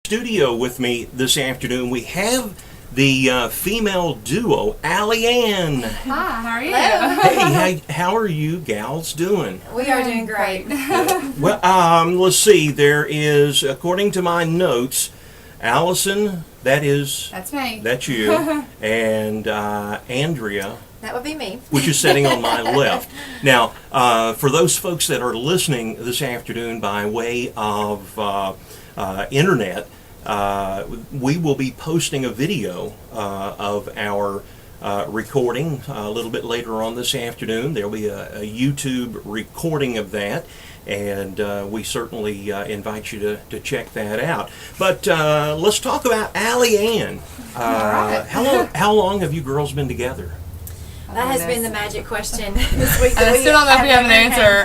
Studio with me this afternoon. We have the female duo, Aly An. Hi, how are you? Hey, how are you gals doing? We are doing great. Well, let's see. There is, according to my notes, Allison, That's me. that's you, and Andrea, That would be me. which is sitting on my left. Now, for those folks that are listening this afternoon by way of internet, we will be posting a video of our recording a little bit later on this afternoon. There will be a YouTube recording of that, and we certainly invite you to check that out. But let's talk about Aly An. How long have you girls been together? That has been the magic question this week. I still don't know if we have an answer.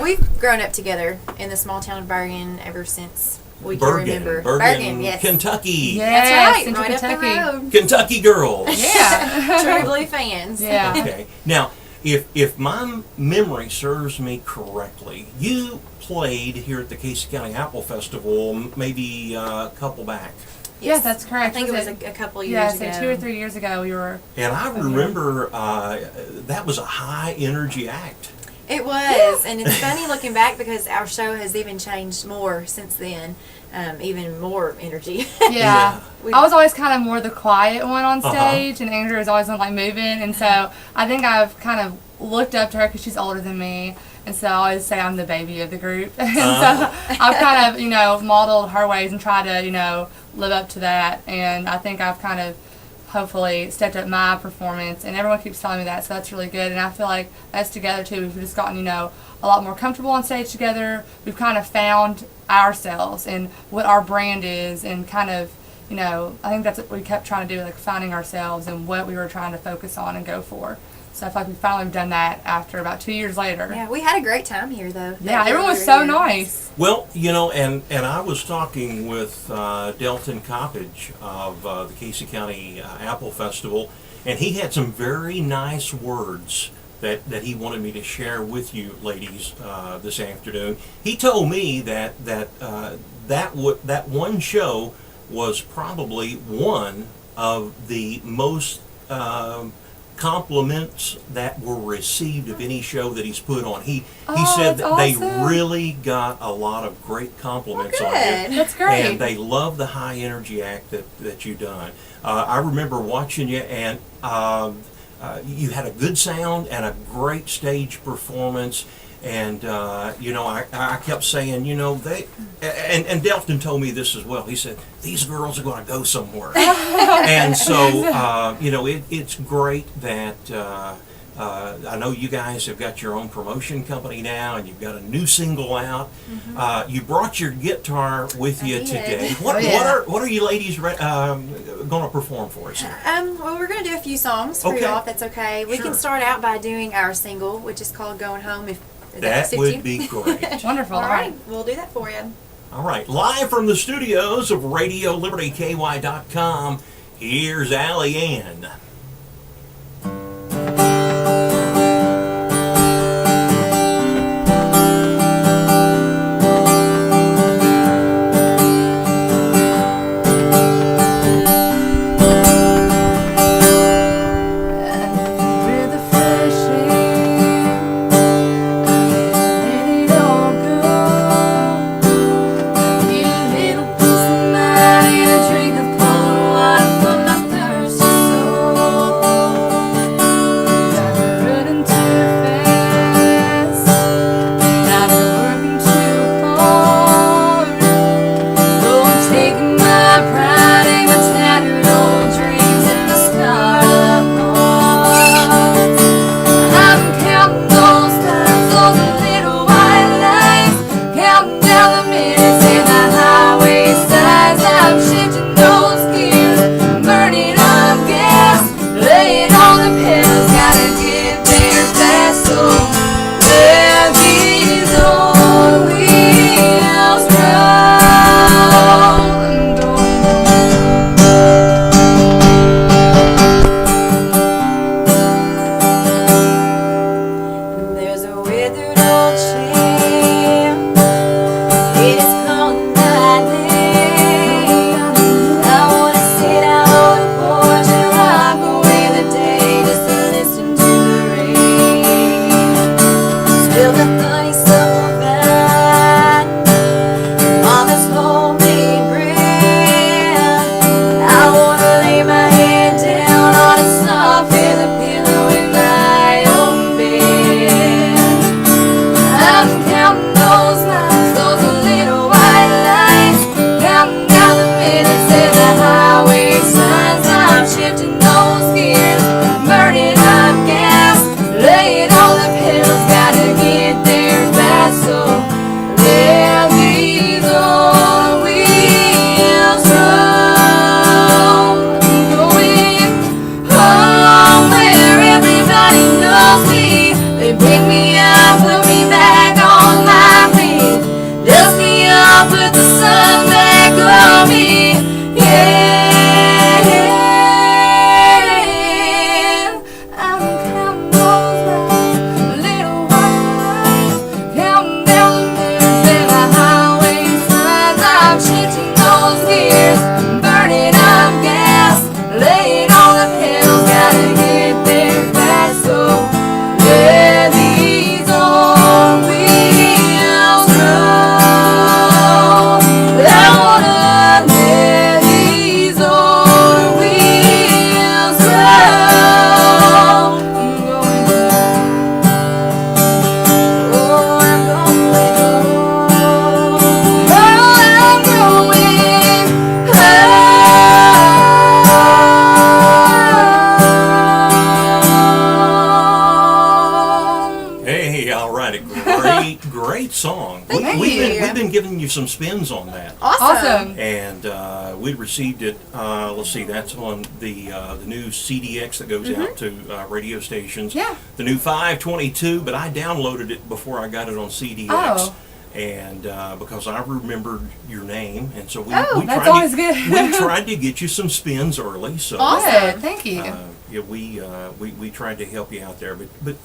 We've grown up together in the small town of Bergen ever since we can remember. Bergen, yes. Kentucky. That's right, Central right up the Kentucky. road. Kentucky girls. Yeah. True blue fans. Yeah. Okay. Now, if my memory serves me correctly, you played here at the Casey County Apple Festival maybe a couple back. Yes, that's correct. I think it was a couple years ago. Yeah, so 2 or 3 years ago we were. And I remember that was a high energy act. It was, and it's funny looking back because our show has even changed more since then. Even more energy. Yeah. I was always kind of more the quiet one on Uh-huh. stage, and Andrea was always like moving, and so I think I've kind of looked up to her because she's older than me, and so I always say I'm the baby of the group. And so I've kind of, modeled her ways and tried to, live up to that, and I think I've kind of hopefully stepped up my performance, and everyone keeps telling me that, so that's really good. And I feel like us together too, we've just gotten a lot more comfortable on stage together. We've kind of found ourselves and what our brand is, and kind of I think that's what we kept trying to do, like finding ourselves and what we were trying to focus on and go for. So I feel like we finally done that after about 2 years later. Yeah, we had a great time here though. Yeah, everyone was so nice. Well, and I was talking with Delton Coppage of the Casey County Apple Festival, and he had some very nice words that he wanted me to share with you ladies this afternoon. He told me that one show was probably one of the most compliments that were received of any show that he's put on. He said that they really got a lot of great compliments on you. That's great. And they love the high energy act that you've done. I remember watching you, and you had a good sound and a great stage performance. And I kept saying, they, and Delton told me this as well. He said, these girls are going to go somewhere. And so it's great that I know you guys have got your own promotion company now, and you've got a new single out. Mm-hmm. You brought your guitar with you today. What are you ladies going to perform for us? Well, we're going to do a few songs for you all, if that's okay. We Sure. can start out by doing our single, which is called Going Home. If that would be great. Wonderful. All right, we'll do that for you. All right, live from the studios of RadioLibertyKY.com, here's Aly An. Drink of cold water for my thirst. the honeysuckle vine, Mama's homemade bread. I wanna lay my head down on a soft feather pillow in my own bed. I'm counting those lines, those little white lines, counting down the minutes and the highway signs. I'm shifting those gears, burning up gas, laying all the pills, gotta get there fast. So let these old wheels roll, going home where everybody knows me. They pick me up, put me back on my feet, dust me up, put the sun back on me. Yeah, I'm counting those little white lines, counting down the minutes and the highway signs. I'm shifting those gears, burning up gas, laying on the pills, gotta get there fast. So let these old wheels roll. I wanna let these old wheels roll. I'm going oh, I'm going home. Hey, all right, a great song. Thank We've you. been giving you some spins on that. Awesome. And we received it. Let's see, that's on the new CDX that goes out to radio stations. Yeah. The new 522, but I downloaded it before I got it on CDX. Oh. And because I remembered your name, and so we Oh, that's tried always to, good. we tried to get you some spins early. So Awesome. Good, thank you. yeah, we tried to help you out there, but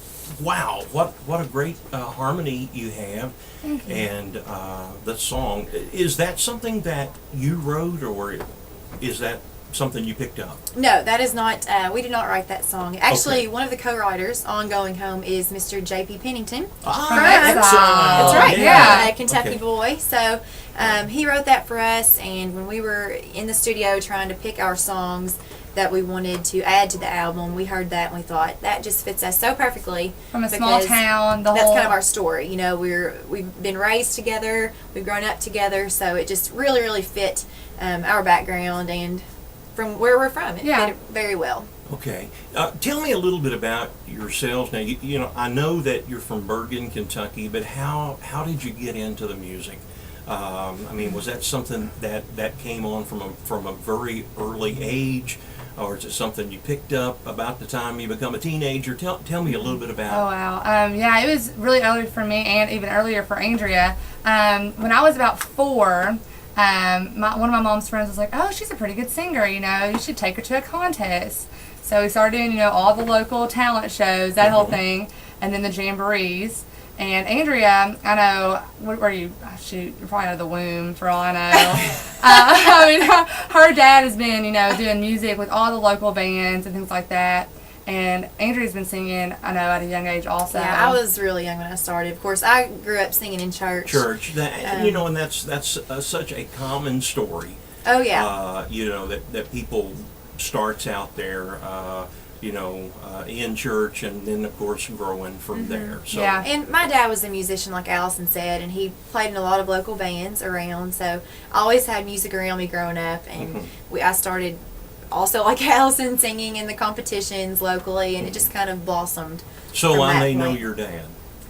wow, what a great harmony you have, and the song, is that something that you wrote, or is that something you picked up? No, that is not. We did not write that song. Actually, Okay. one of the co-writers on Going Home is Mr. J.P. Pennington. Exile. That's right. Yeah. A Kentucky Okay. boy. So he wrote that for us, and when we were in the studio trying to pick our songs that we wanted to add to the album, we heard that and we thought that just fits us so perfectly. From a small because town, the That's whole. kind of our story. You know, we've been raised together, we've grown up together, so it just really fit our background and from where we're from. It Yeah. fit it very well. Okay, tell me a little bit about yourselves now. You know, I know that you're from Bergen, Kentucky, but how did you get into the music? I mean, was that something that came on from a very early age, or is it something you picked up about the time you become a teenager? Tell me a little bit Oh about. wow, yeah, it was really early for me, and even earlier for Andrea. When I was about 4, one of my mom's friends was like, "Oh, she's a pretty good singer. You know, you should take her to a contest." So we started doing, all the local talent shows, that whole thing, and then the jamborees. And Andrea, I know, what were you? Oh, shoot, you're probably out of the womb for all I know. I mean, her dad has been, doing music with all the local bands and things like that. And Andrea's been singing, I know, at a young age also. Yeah, I was really young when I started. Of course, I grew up singing in church. And that's such a common story. Oh yeah. That people starts out there, in church, and then of course growing from there. So Yeah. And my dad was a musician, like Allison said, and he played in a lot of local bands around. So I always had music around me growing up, and I started also, like Allison, singing in the competitions locally, and it just kind of blossomed. So from I that may know point. your dad.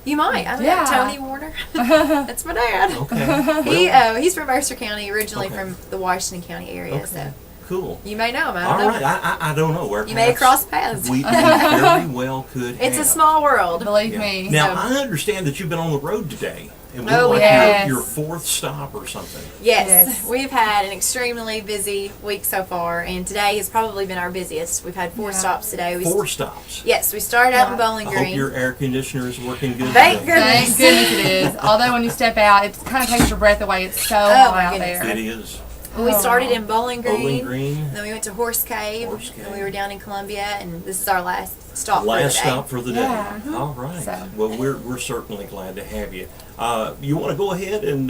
You might. I don't know. Yeah. Tony Warner. That's my dad. Okay. He's from Mercer County, originally Okay. from the Washington County area. Okay. So Cool. you may know him. I All don't know. right. I don't know where You may have crossed paths. We very well could. It's a have. small world. Believe Yeah. me. Now So- I understand that you've been on the road today. And Oh, like yes. your 4th stop or something. Yes, Yes. we've had an extremely busy week so far, and today has probably been our busiest. We've had 4 Yeah. stops today. 4 stops. Yes, we started out in Yeah. Bowling I Green. hope your air conditioner is working good. Thank today. goodness. Thank goodness it is. Although when you step out, it kind of takes your breath away. It's so Oh, hot my out goodness. there. It is. We started in Bowling Green. Bowling Green. And then we went to Horse Cave. Horse Cave. And we were down in Columbia, and this is our last stop for the Last day. stop for the day. Yeah. All right. So. Well, we're certainly glad to have you. You want to go ahead and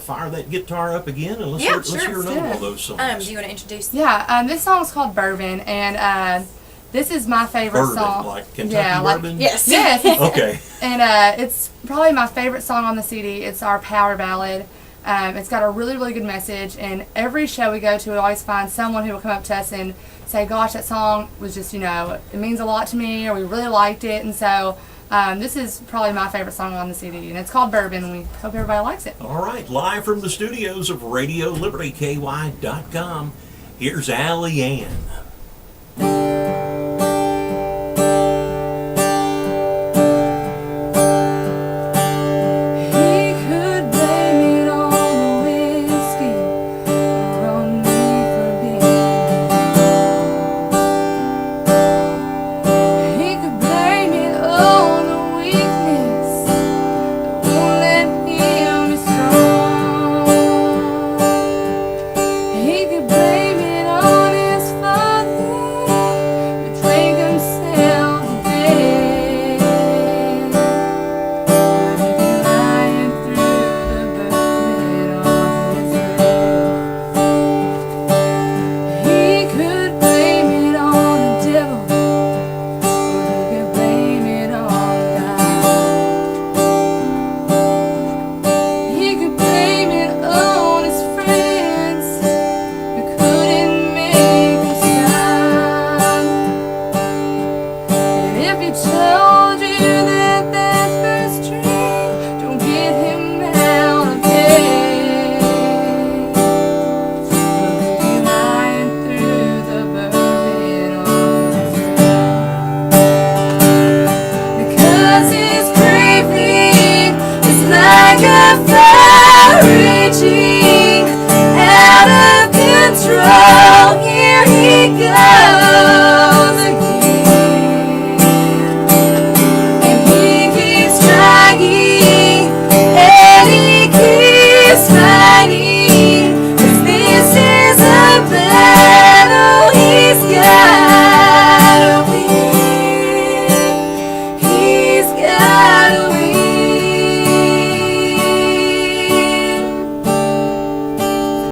fire that guitar up again, and let's Yeah, hear, let's sure, hear let's another do one it. of those songs. Do you want to introduce? Yeah, this song's called Bourbon, and this is my favorite Bourbon, song. like Kentucky yeah, bourbon? Yes. Yes. Okay. And it's probably my favorite song on the CD. It's our power ballad. It's got a really, really good message. And every show we go to, we always find someone who will come up to us and say, gosh, that song was just, it means a lot to me, or we really liked it. And so this is probably my favorite song on the CD. And it's called Bourbon, and we hope everybody likes it. All right. Live from the studios of Radio Liberty KY.com, here's Aly An.